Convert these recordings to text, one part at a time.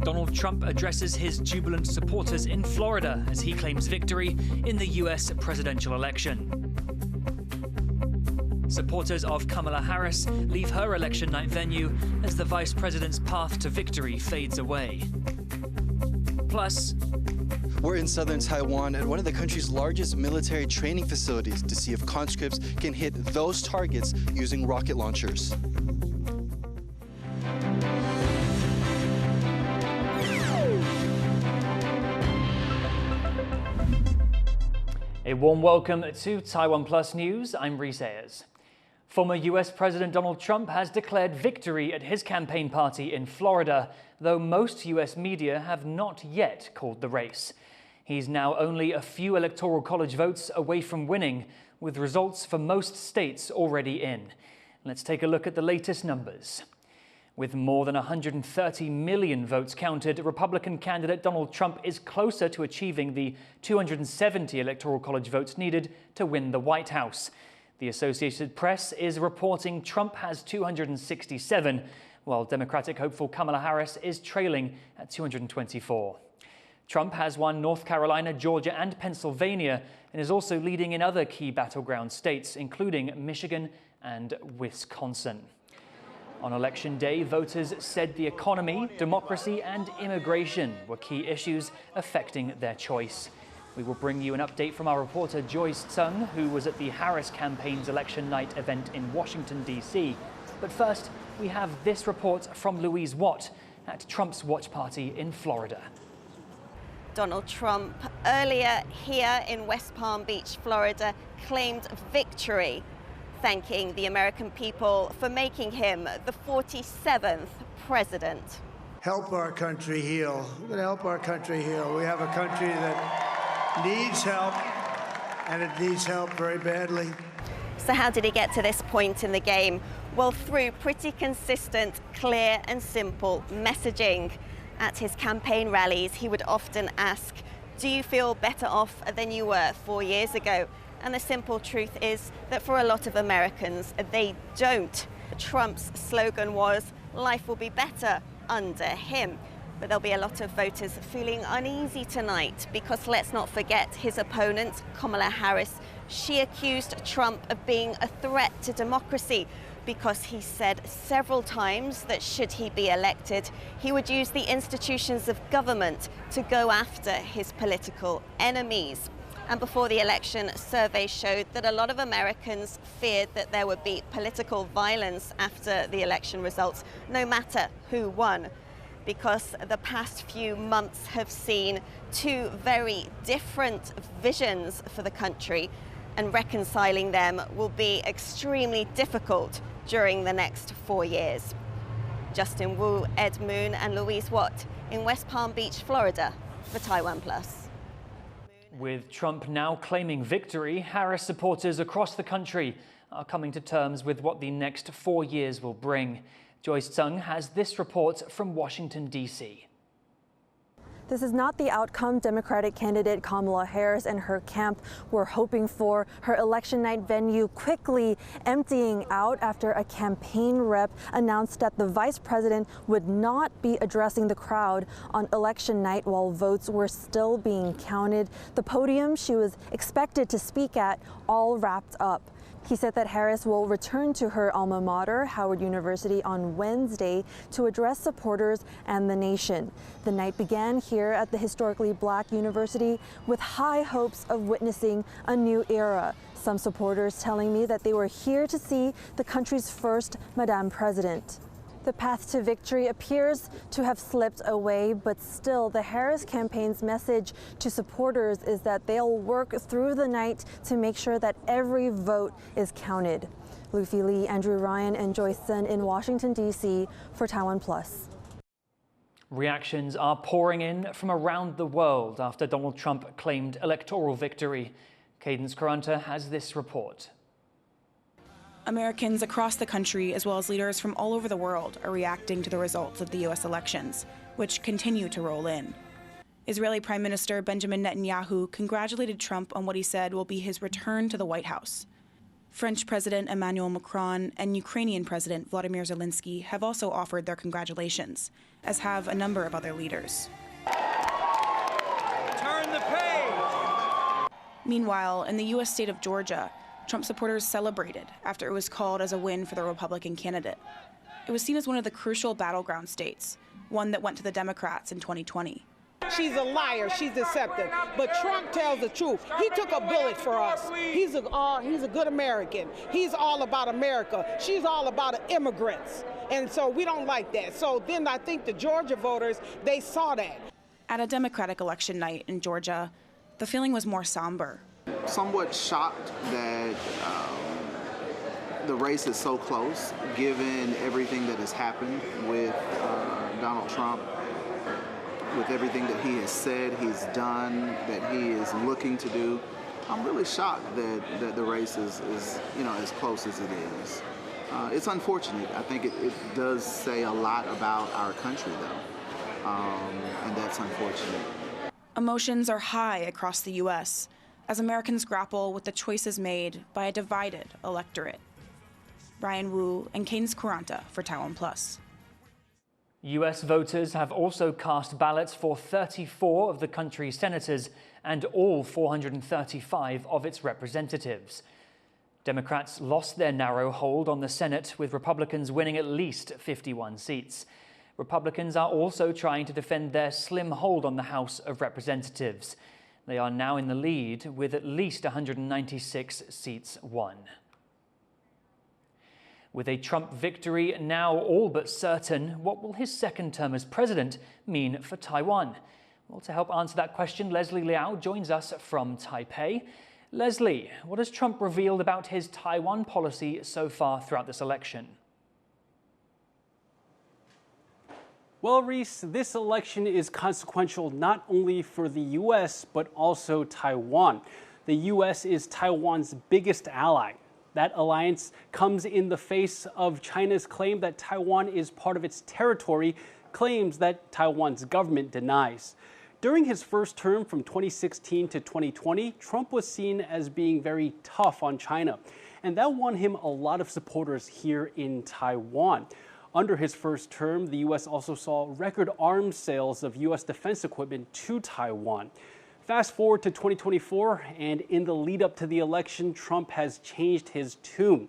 Donald Trump addresses his jubilant supporters in Florida as he claims victory in the U.S. presidential election. Supporters of Kamala Harris leave her election night venue as the vice president's path to victory fades away. Plus, we're in southern Taiwan at one of the country's largest military training facilities to see if conscripts can hit those targets using rocket launchers. A warm welcome to TaiwanPlus News. I'm Reece Ayers. Former US President Donald Trump has declared victory at his campaign party in Florida, though most US media have not yet called the race. He's now only a few electoral college votes away from winning, with results for most states already in. Let's take a look at the latest numbers. With more than 130 million votes counted, Republican candidate Donald Trump is closer to achieving the 270 electoral college votes needed to win the White House. The Associated Press is reporting Trump has 267, while Democratic hopeful Kamala Harris is trailing at 224. Trump has won North Carolina, Georgia, and Pennsylvania, and is also leading in other key battleground states, including Michigan and Wisconsin. On Election Day, voters said the economy, democracy, and immigration were key issues affecting their choice. We will bring you an update from our reporter Joyce Tseng, who was at the Harris campaign's election night event in Washington, D.C. But first, we have this report from Louise Watt at Trump's watch party in Florida. Donald Trump, earlier here in West Palm Beach, Florida, claimed victory, thanking the American people for making him the 47th president. Help our country heal. We're going to help our country heal. We have a country that needs help, and it needs help very badly. So how did he get to this point in the game? Well, through pretty consistent, clear and simple messaging. At his campaign rallies, he would often ask, "Do you feel better off than you were 4 years ago?" And the simple truth is that for a lot of Americans, they don't. Trump's slogan was, "Life will be better under him." But there'll be a lot of voters feeling uneasy tonight because let's not forget his opponent, Kamala Harris. She accused Trump of being a threat to democracy because he said several times that should he be elected, he would use the institutions of government to go after his political enemies. And before the election, surveys showed that a lot of Americans feared that there would be political violence after the election results, no matter who won, because the past few months have seen two very different visions for the country, and reconciling them will be extremely difficult during the next 4 years. Justin Wu, Ed Moon and Louise Watt in West Palm Beach, Florida for TaiwanPlus. With Trump now claiming victory, Harris supporters across the country are coming to terms with what the next 4 years will bring. Joyce Tseng has this report from Washington, D.C. This is not the outcome Democratic candidate Kamala Harris and her camp were hoping for. Her election night venue quickly emptying out after a campaign rep announced that the vice president would not be addressing the crowd on election night while votes were still being counted. The podium she was expected to speak at all wrapped up. He said that Harris will return to her alma mater, Howard University, on Wednesday to address supporters and the nation. The night began here at the historically black university with high hopes of witnessing a new era. Some supporters telling me that they were here to see the country's first Madam President. The path to victory appears to have slipped away, but still the Harris campaign's message to supporters is that they'll work through the night to make sure that every vote is counted. Luffy Lee, Andrew Ryan, and Joyce Sun in Washington, D.C. for TaiwanPlus. Reactions are pouring in from around the world after Donald Trump claimed electoral victory. Cadence Caranta has this report. Americans across the country, as well as leaders from all over the world, are reacting to the results of the U.S. elections, which continue to roll in. Israeli Prime Minister Benjamin Netanyahu congratulated Trump on what he said will be his return to the White House. French President Emmanuel Macron and Ukrainian President Volodymyr Zelensky have also offered their congratulations, as have a number of other leaders. Turn the page! Meanwhile, in the U.S. state of Georgia, Trump supporters celebrated after it was called as a win for the Republican candidate. It was seen as one of the crucial battleground states, one that went to the Democrats in 2020. She's a liar, she's deceptive, but Trump tells the truth. He took a bullet for us. He's a good American. He's all about America. She's all about immigrants, and so we don't like that. So then I think the Georgia voters, they saw that. At a Democratic election night in Georgia, the feeling was more somber. Somewhat shocked that the race is so close, given everything that has happened with Donald Trump, with everything that he has said, he's done, that he is looking to do. I'm really shocked that the race is as close as it is. It's unfortunate. I think it does say a lot about our country, though, and that's unfortunate. Emotions are high across the U.S. as Americans grapple with the choices made by a divided electorate. Brian Wu and Cadence Quaranta for TaiwanPlus. US voters have also cast ballots for 34 of the country's senators and all 435 of its representatives. Democrats lost their narrow hold on the Senate, with Republicans winning at least 51 seats. Republicans are also trying to defend their slim hold on the House of Representatives. They are now in the lead with at least 196 seats won. With a Trump victory now all but certain, what will his second term as president mean for Taiwan? Well, to help answer that question, Leslie Liao joins us from Taipei. Leslie, what has Trump revealed about his Taiwan policy so far throughout this election? Well, Reece, this election is consequential not only for the U.S., but also Taiwan. The U.S. is Taiwan's biggest ally. That alliance comes in the face of China's claim that Taiwan is part of its territory, claims that Taiwan's government denies. During his first term from 2016 to 2020, Trump was seen as being very tough on China, and that won him a lot of supporters here in Taiwan. Under his first term, the U.S. also saw record arms sales of U.S. defense equipment to Taiwan. Fast forward to 2024, and in the lead up to the election, Trump has changed his tune.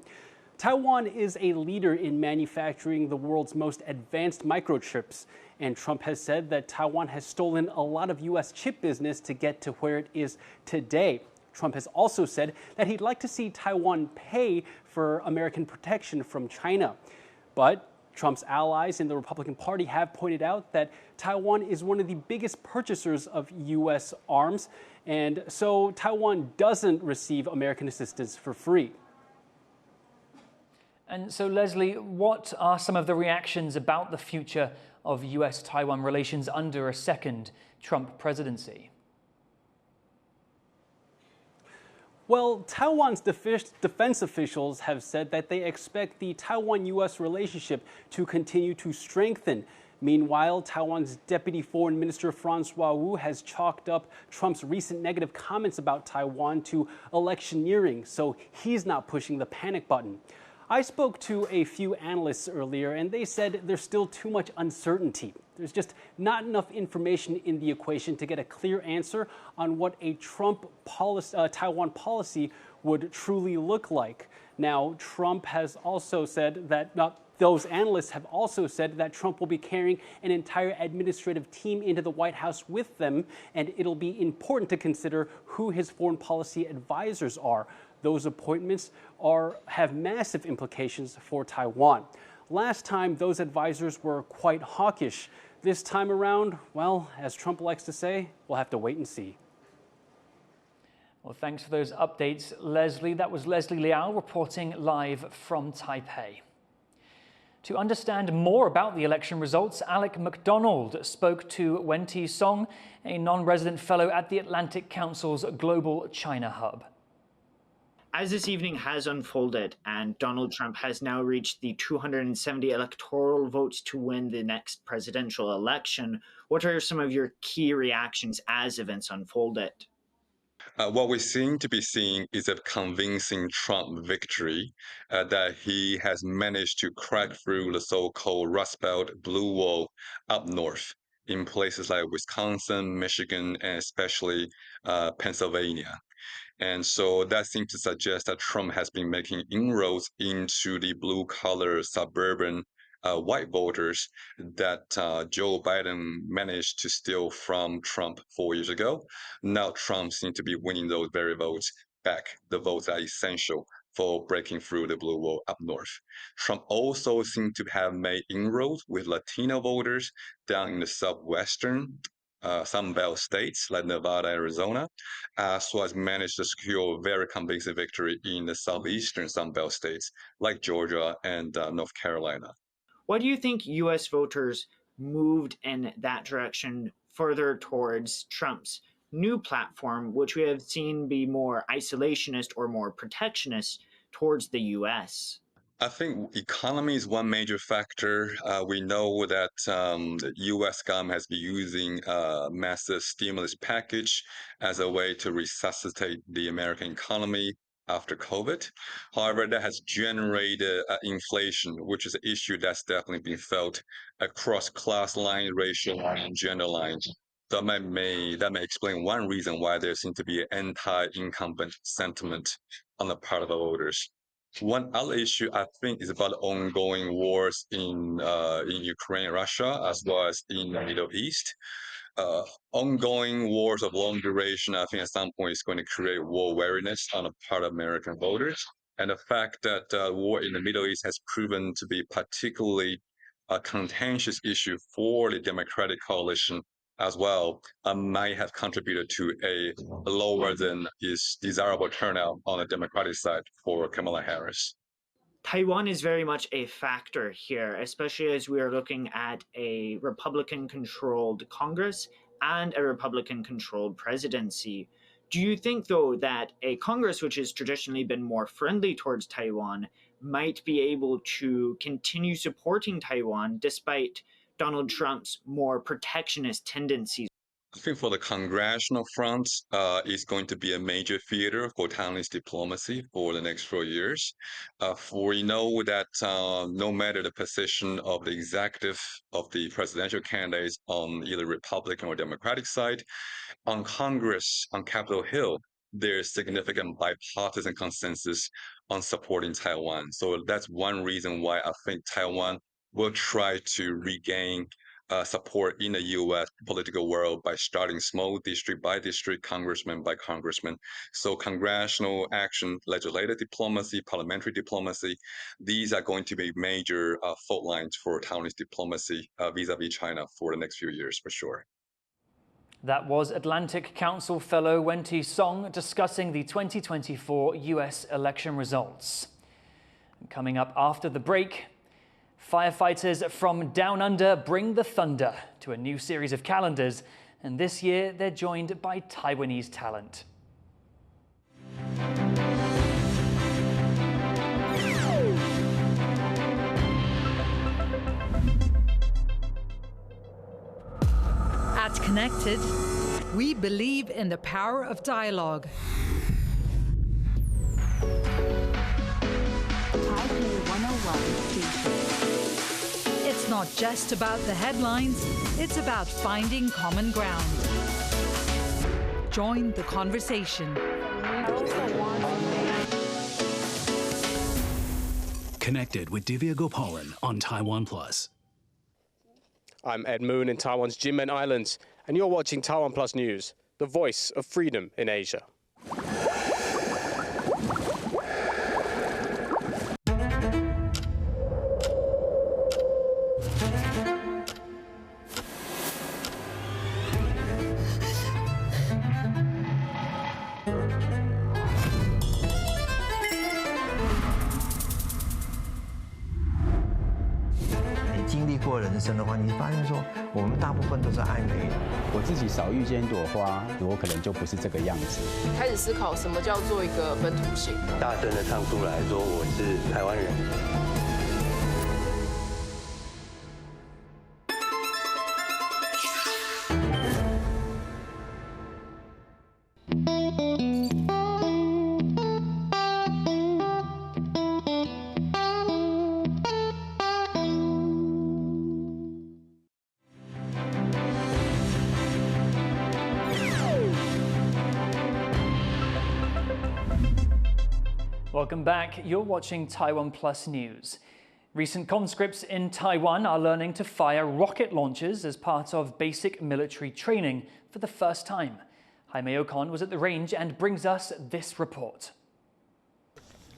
Taiwan is a leader in manufacturing the world's most advanced microchips, and Trump has said that Taiwan has stolen a lot of U.S. chip business to get to where it is today. Trump has also said that he'd like to see Taiwan pay for American protection from China. But Trump's allies in the Republican Party have pointed out that Taiwan is one of the biggest purchasers of U.S. arms, and so Taiwan doesn't receive American assistance for free. And so, Leslie, what are some of the reactions about the future of U.S.-Taiwan relations under a second Trump presidency? Well, Taiwan's defense officials have said that they expect the Taiwan-U.S. relationship to continue to strengthen. Meanwhile, Taiwan's Deputy Foreign Minister Francois Wu has chalked up Trump's recent negative comments about Taiwan to electioneering, so he's not pushing the panic button. I spoke to a few analysts earlier, and they said there's still too much uncertainty. There's just not enough information in the equation to get a clear answer on what a Trump Taiwan policy would truly look like. Now, Trump has also said that, those analysts have also said that Trump will be carrying an entire administrative team into the White House with them, and it'll be important to consider who his foreign policy advisors are. Those appointments have massive implications for Taiwan. Last time, those advisors were quite hawkish. This time around, well, as Trump likes to say, we'll have to wait and see. Well, thanks for those updates, Leslie. That was Leslie Liao reporting live from Taipei. To understand more about the election results, Alec MacDonald spoke to Wen-Ti Song, a non-resident fellow at the Atlantic Council's Global China Hub. As this evening has unfolded and Donald Trump has now reached the 270 electoral votes to win the next presidential election, what are some of your key reactions as events unfolded? What we seem to be seeing is a convincing Trump victory that he has managed to crack through the so-called Rust Belt blue wall up north in places like Wisconsin, Michigan, and especially Pennsylvania. And so that seems to suggest that Trump has been making inroads into the blue-collar suburban white voters that Joe Biden managed to steal from Trump 4 years ago. Now Trump seems to be winning those very votes back, the votes that are essential for breaking through the blue wall up north. Trump also seems to have made inroads with Latino voters down in the southwestern Sun Belt states like Nevada, Arizona, as well as managed to secure a very convincing victory in the southeastern Sun Belt states like Georgia and North Carolina. Why do you think U.S. voters moved in that direction further towards Trump's new platform, which we have seen be more isolationist or more protectionist towards the U.S.? I think economy is one major factor. We know that the U.S. government has been using a massive stimulus package as a way to resuscitate the American economy after COVID. However, that has generated inflation, which is an issue that's definitely been felt across class lines, racial lines, and gender lines. That may explain one reason why there seems to be an anti-incumbent sentiment on the part of the voters. One other issue I think is about ongoing wars in Ukraine, Russia, as well as in the Middle East. Ongoing wars of long duration, I think at some point is going to create war weariness on the part of American voters. And the fact that war in the Middle East has proven to be particularly a contentious issue for the Democratic coalition as well, might have contributed to a lower than is desirable turnout on the Democratic side for Kamala Harris. Taiwan is very much a factor here, especially as we are looking at a Republican-controlled Congress and a Republican-controlled presidency. Do you think, though, that a Congress which has traditionally been more friendly towards Taiwan might be able to continue supporting Taiwan despite Donald Trump's more protectionist tendencies? I think for the congressional front, is going to be a major theater for Taiwanese diplomacy for the next 4 years. We know that no matter the position of the executive of the presidential candidates on either Republican or Democratic side, on Congress, on Capitol Hill, there's significant bipartisan consensus on supporting Taiwan. So that's one reason why I think Taiwan will try to regain support in the U.S. political world by starting small district by district, congressman by congressman. So congressional action, legislative diplomacy, parliamentary diplomacy, these are going to be major fault lines for Taiwanese diplomacy vis-a-vis China for the next few years, for sure. That was Atlantic Council fellow Wen-Ti Song discussing the 2024 U.S. election results. And coming up after the break, firefighters from Down Under bring the thunder to a new series of calendars, and this year they're joined by Taiwanese talent. At Connected, we believe in the power of dialogue. It's not just about the headlines, it's about finding common ground. Join the conversation. Connected with Divya Gopalan on TaiwanPlus. I'm Ed Moon in Taiwan's Jinmen Islands, and you're watching TaiwanPlus News, the voice of freedom in Asia. 经历过人生的话，你发现说我们大部分都是爱美的。我自己少遇见一朵花，我可能就不是这个样子。开始思考什么叫做一个本土性，大声的唱出来说我是台湾人。Welcome back. You're watching TaiwanPlus News. Recent conscripts in Taiwan are learning to fire rocket launchers as part of basic military training for the first time. Jaime Ocon was at the range and brings us this report.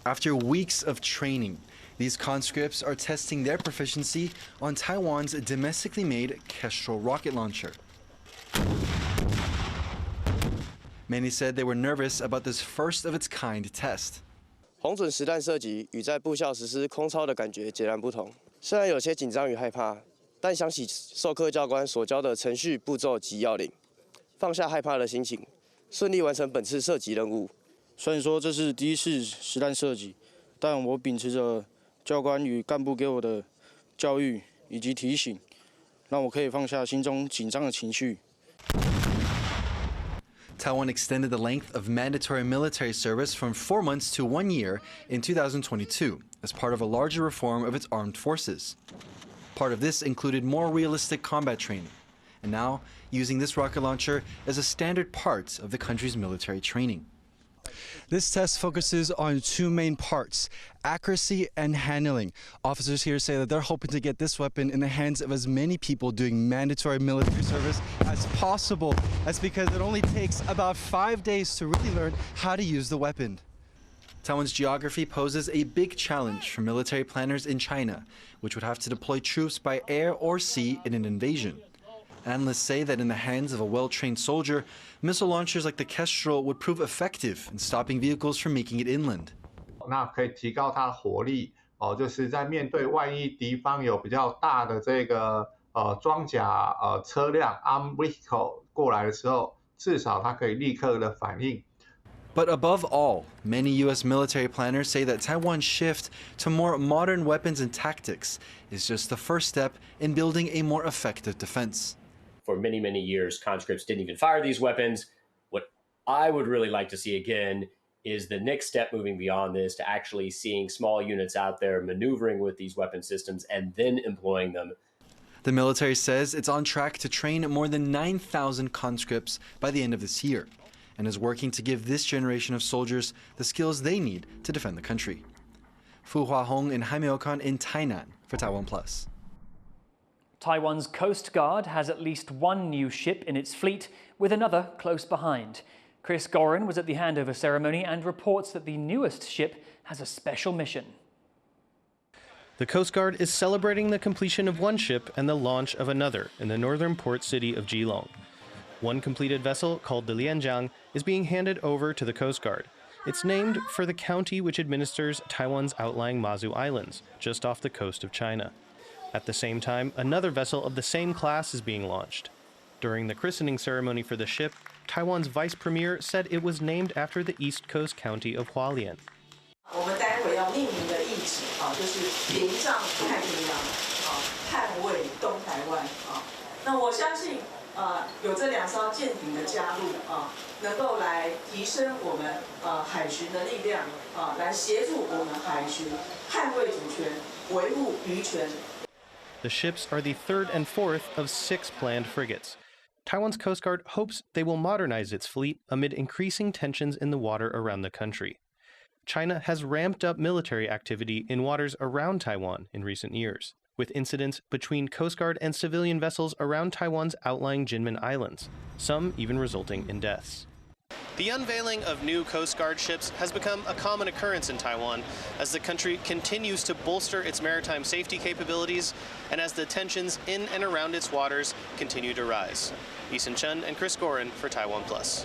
After weeks of training, these conscripts are testing their proficiency on Taiwan's domestically made Kestrel rocket launcher. Many said they were nervous about this first-of-its-kind test. 红准实弹射击与在部校实施空操的感觉截然不同。虽然有些紧张与害怕，但想起授课教官所教的程序、步骤及要领，放下害怕的心情，顺利完成本次射击任务。虽然说这是第一次实弹射击，但我秉持着教官与干部给我的教育以及提醒，让我可以放下心中紧张的情绪。 Taiwan extended the length of mandatory military service from 4 months to 1 year in 2022 as part of a larger reform of its armed forces. Part of this included more realistic combat training, and now using this rocket launcher as a standard part of the country's military training. This test focuses on two main parts, accuracy and handling. Officers here say that they're hoping to get this weapon in the hands of as many people doing mandatory military service as possible. That's because it only takes about 5 days to really learn how to use the weapon. Taiwan's geography poses a big challenge for military planners in China, which would have to deploy troops by air or sea in an invasion. Analysts say that in the hands of a well-trained soldier, missile launchers like the Kestrel would prove effective in stopping vehicles from making it inland. 那可以提高它的火力就是在面对万一敌方有比较大的这个装甲车辆 armed vehicle 过来的时候，至少它可以立刻的反应。 But above all, many U.S. military planners say that Taiwan's shift to more modern weapons and tactics is just the first step in building a more effective defense. For many, many years, conscripts didn't even fire these weapons. What I would really like to see again is the next step moving beyond this to actually seeing small units out there maneuvering with these weapon systems and then employing them. The military says it's on track to train more than 9,000 conscripts by the end of this year and is working to give this generation of soldiers the skills they need to defend the country. Fu Huahong and Jaime Ocon in Tainan for TaiwanPlus. Taiwan's Coast Guard has at least one new ship in its fleet, with another close behind. Chris Gorin was at the handover ceremony and reports that the newest ship has a special mission. The Coast Guard is celebrating the completion of one ship and the launch of another in the northern port city of Geelong. One completed vessel, called the Lianjiang, is being handed over to the Coast Guard. It's named for the county which administers Taiwan's outlying Mazu Islands, just off the coast of China. At the same time, another vessel of the same class is being launched. During the christening ceremony for the ship, Taiwan's vice premier said it was named after the east coast county of Hualien. 我们待会要命名的意旨就是屏障太平洋，捍卫东台湾那我相信有这2艘舰艇的加入能够来提升我们海巡的力量来协助我们海巡捍卫主权，维护渔权。 The ships are the third and fourth of 6 planned frigates. Taiwan's Coast Guard hopes they will modernize its fleet amid increasing tensions in the water around the country. China has ramped up military activity in waters around Taiwan in recent years, with incidents between Coast Guard and civilian vessels around Taiwan's outlying Jinmen Islands, some even resulting in deaths. The unveiling of new Coast Guard ships has become a common occurrence in Taiwan as the country continues to bolster its maritime safety capabilities and as the tensions in and around its waters continue to rise. Eason Chen and Chris Gorin for TaiwanPlus.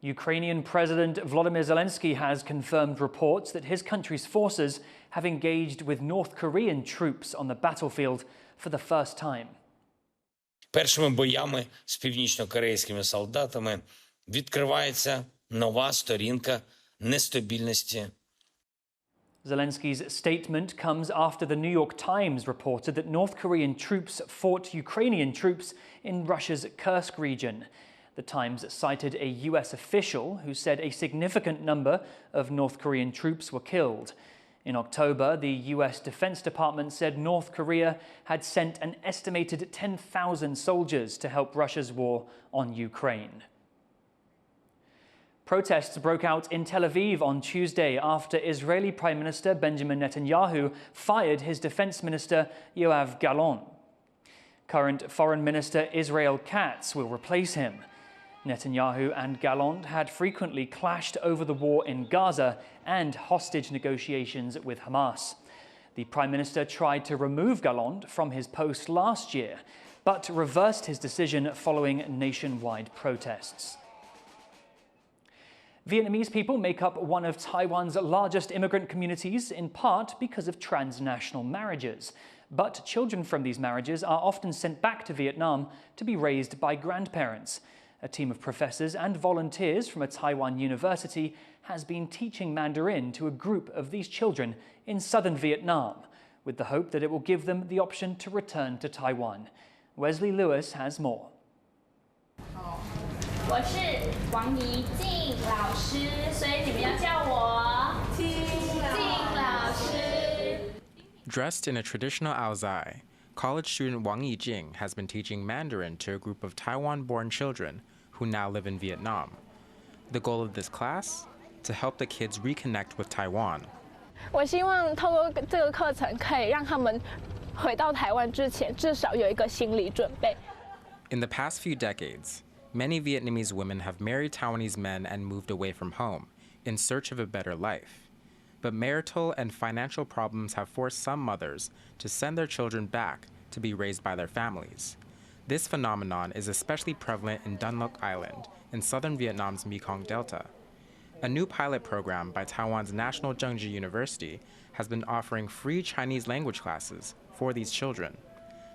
Ukrainian President Volodymyr Zelensky has confirmed reports that his country's forces have engaged with North Korean troops on the battlefield for the first time. Першими боями з північно-корейськими солдатами відкривається нова сторінка нестабільності. Zelensky's statement comes after the New York Times reported that North Korean troops fought Ukrainian troops in Russia's Kursk region. The Times cited a US official who said a significant number of North Korean troops were killed. In October, the US Defense Department said North Korea had sent an estimated 10,000 soldiers to help Russia's war on Ukraine. Protests broke out in Tel Aviv on Tuesday after Israeli Prime Minister Benjamin Netanyahu fired his defense minister Yoav Gallant. Current Foreign Minister Israel Katz will replace him. Netanyahu and Gallant had frequently clashed over the war in Gaza and hostage negotiations with Hamas. The Prime Minister tried to remove Gallant from his post last year, but reversed his decision following nationwide protests. Vietnamese people make up one of Taiwan's largest immigrant communities, in part because of transnational marriages. But children from these marriages are often sent back to Vietnam to be raised by grandparents. A team of professors and volunteers from a Taiwan university has been teaching Mandarin to a group of these children in southern Vietnam, with the hope that it will give them the option to return to Taiwan. Wesley Lewis has more. 我是王怡静老师，所以你们要叫我静老师。 Dressed in a traditional aozai, college student Wang Yijing has been teaching Mandarin to a group of Taiwan-born children who now live in Vietnam. The goal of this class? To help the kids reconnect with Taiwan. 我希望透过这个课程，可以让他们回到台湾之前，至少有一个心理准备。 In the past few decades, many Vietnamese women have married Taiwanese men and moved away from home in search of a better life. But marital and financial problems have forced some mothers to send their children back to be raised by their families. This phenomenon is especially prevalent in Dun Loc Island in southern Vietnam's Mekong Delta. A new pilot program by Taiwan's National Zhengzhi University has been offering free Chinese language classes for these children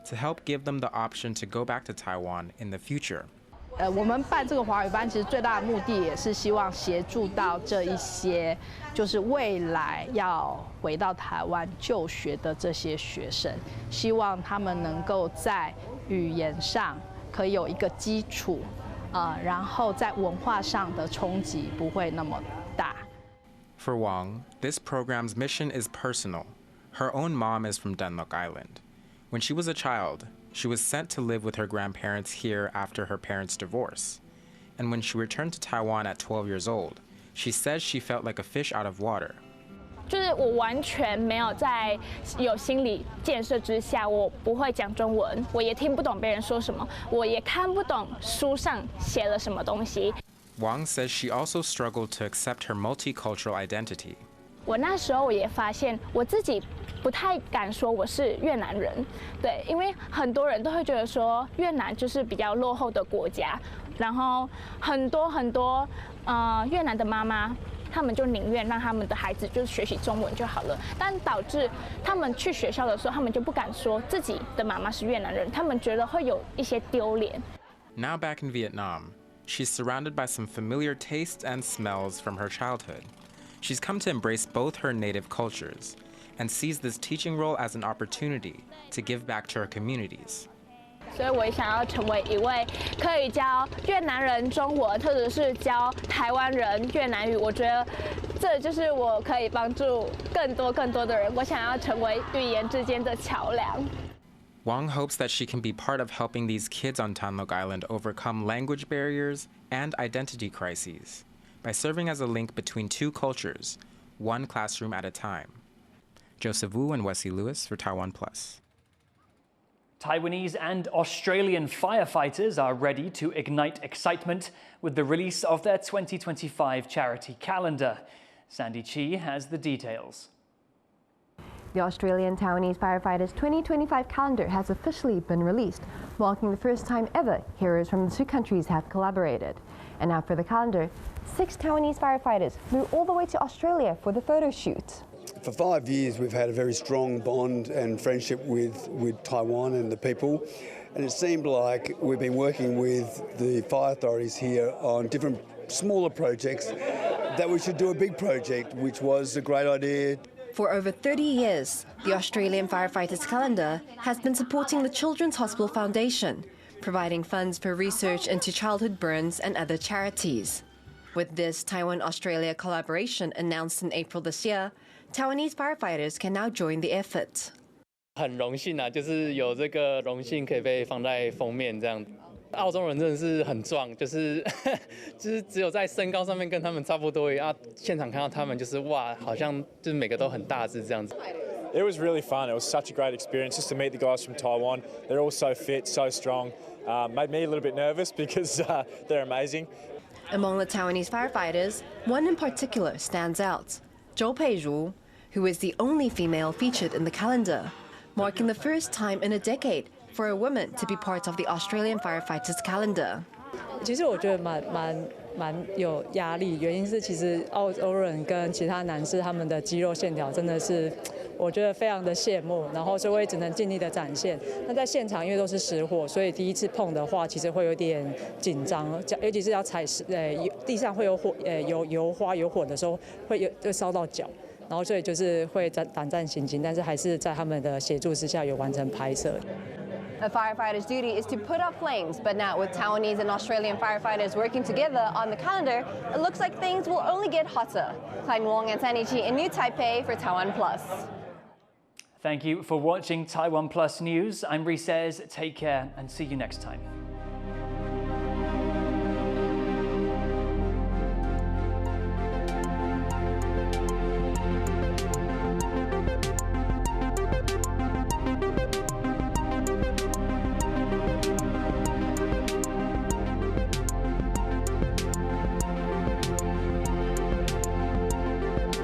to help give them the option to go back to Taiwan in the future. 我们办这个华语班，其实最大的目的也是希望协助到这一些，就是未来要回到台湾就学的这些学生，希望他们能够在语言上可以有一个基础，然后在文化上的冲击不会那么大。For Wang, this program's mission is personal. Her own mom is from Dun Loc Island. When she was a child, she was sent to live with her grandparents here after her parents' divorce. And when she returned to Taiwan at 12 years old, she says she felt like a fish out of water. 就是我完全没有在有心理建设之下，我不会讲中文，我也听不懂别人说什么，我也看不懂书上写了什么东西。Wang says she also struggled to accept her multicultural identity. 我那时候我也发现我自己不太敢说我是越南人，对，因为很多人都会觉得说越南就是比较落后的国家，然后很多越南的妈妈，他们就宁愿让他们的孩子就是学习中文就好了，但导致他们去学校的时候，他们就不敢说自己的妈妈是越南人，他们觉得会有一些丢脸。Now back in Vietnam, she's surrounded by some familiar tastes and smells from her childhood. She's come to embrace both her native cultures and sees this teaching role as an opportunity to give back to her communities. 所以我也想要成为一位可以教越南人中文，或者是教台湾人越南语。我觉得这就是我可以帮助更多的人。我想要成为语言之间的桥梁。Wang hopes that she can be part of helping these kids on Dun Loc Island overcome language barriers and identity crises by serving as a link between two cultures, one classroom at a time. Joseph Wu and Wesley Lewis for TaiwanPlus. Taiwanese and Australian firefighters are ready to ignite excitement with the release of their 2025 charity calendar. Sandy Chi has the details. The Australian Taiwanese Firefighters 2025 calendar has officially been released, marking the first time ever heroes from the two countries have collaborated. And now for the calendar, 6 Taiwanese firefighters flew all the way to Australia for the photo shoot. For 5 years, we've had a very strong bond and friendship with Taiwan and the people. And it seemed like we've been working with the fire authorities here on different smaller projects, that we should do a big project, which was a great idea. For over 30 years, the Australian Firefighters calendar has been supporting the Children's Hospital Foundation, providing funds for research into childhood burns and other charities. With this Taiwan-Australia collaboration announced in April this year, Taiwanese firefighters can now join the effort. 很荣幸啊，就是有这个荣幸可以被放在封面这样。澳洲人真的是很壮，就是只有在身高上面跟他们差不多啊。现场看到他们就是哇，好像就是每个都很大只这样子。It was really fun. It was such a great experience just to meet the guys from Taiwan. They're all so fit, so strong. Made me a little bit nervous because they're amazing. Among the Taiwanese firefighters, one in particular stands out, Zhou Peiru, who is the only female featured in the calendar, marking the first time in a decade for a woman to be part of the Australian Firefighters calendar. 其实我觉得蛮有压力，原因是其实澳洲人跟其他男士他们的肌肉线条真的是，我觉得非常的羡慕，然后所以我也只能尽力的展现。那在现场因为都是实火，所以第一次碰的话，其实会有点紧张，尤其是要踩地上会有火，有油花有火的时候会烧到脚。然后所以就是会胆战心惊，但是还是在他们的协助之下有完成拍摄。A firefighter's duty is to put out flames, but now with Taiwanese and Australian firefighters working together on the calendar, it looks like things will only get hotter. Klein Wong and Sanny Chi in New Taipei for TaiwanPlus. Thank you for watching TaiwanPlus News. I'm Reece Ayers. Take care and see you next time.